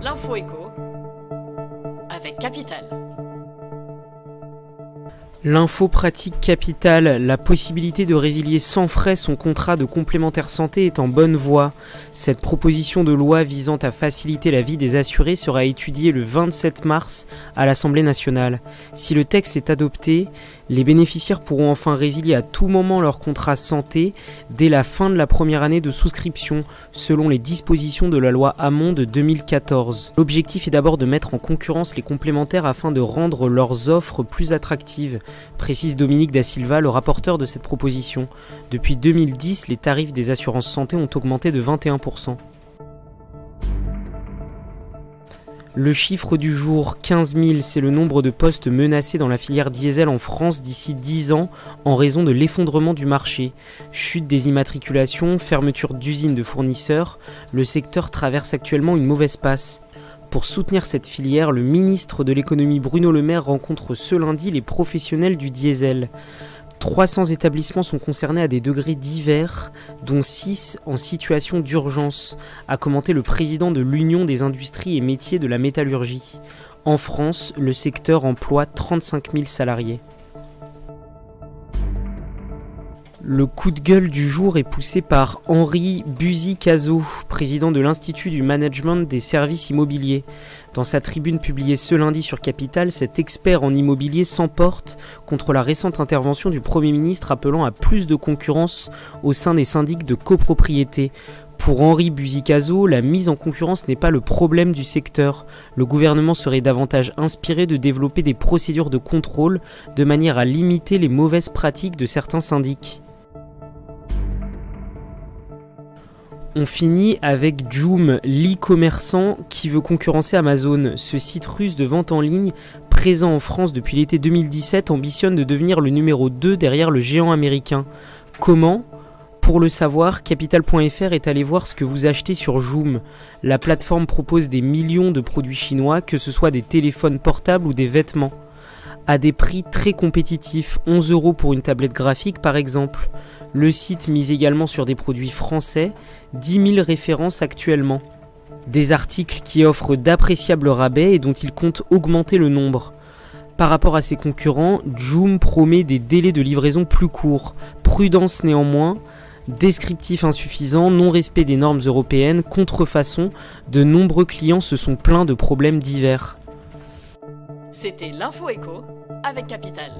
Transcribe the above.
L'info éco avec Capital. L'info pratique Capital, la possibilité de résilier sans frais son contrat de complémentaire santé est en bonne voie. Cette proposition de loi visant à faciliter la vie des assurés sera étudiée le 27 mars à l'Assemblée nationale. Si le texte est adopté, les bénéficiaires pourront enfin résilier à tout moment leur contrat santé dès la fin de la première année de souscription, selon les dispositions de la loi Hamon de 2014. L'objectif est d'abord de mettre en concurrence les complémentaires afin de rendre leurs offres plus attractives, précise Dominique Da Silva, le rapporteur de cette proposition. Depuis 2010, les tarifs des assurances santé ont augmenté de 21%. Le chiffre du jour, 15 000, c'est le nombre de postes menacés dans la filière diesel en France d'ici 10 ans en raison de l'effondrement du marché. Chute des immatriculations, fermeture d'usines de fournisseurs, le secteur traverse actuellement une mauvaise passe. Pour soutenir cette filière, le ministre de l'économie Bruno Le Maire rencontre ce lundi les professionnels du diesel. 300 établissements sont concernés à des degrés divers, dont 6 en situation d'urgence, a commenté le président de l'Union des industries et métiers de la métallurgie. En France, le secteur emploie 35 000 salariés. Le coup de gueule du jour est poussé par Henri Buzy-Cazot, président de l'Institut du management des services immobiliers. Dans sa tribune publiée ce lundi sur Capital, cet expert en immobilier s'emporte contre la récente intervention du Premier ministre appelant à plus de concurrence au sein des syndics de copropriété. Pour Henri Buzy-Cazot, la mise en concurrence n'est pas le problème du secteur. Le gouvernement serait davantage inspiré de développer des procédures de contrôle de manière à limiter les mauvaises pratiques de certains syndics. On finit avec Joom, l'e-commerçant qui veut concurrencer Amazon. Ce site russe de vente en ligne, présent en France depuis l'été 2017, ambitionne de devenir le numéro 2 derrière le géant américain. Comment ? Pour le savoir, Capital.fr est allé voir ce que vous achetez sur Joom. La plateforme propose des millions de produits chinois, que ce soit des téléphones portables ou des vêtements, à des prix très compétitifs, 11 € pour une tablette graphique par exemple. Le site mise également sur des produits français, 10 000 références actuellement. Des articles qui offrent d'appréciables rabais et dont il compte augmenter le nombre. Par rapport à ses concurrents, Joom promet des délais de livraison plus courts. Prudence néanmoins, descriptif insuffisant, non-respect des normes européennes, contrefaçon, de nombreux clients se sont plaints de problèmes divers. C'était l'Info éco avec Capital.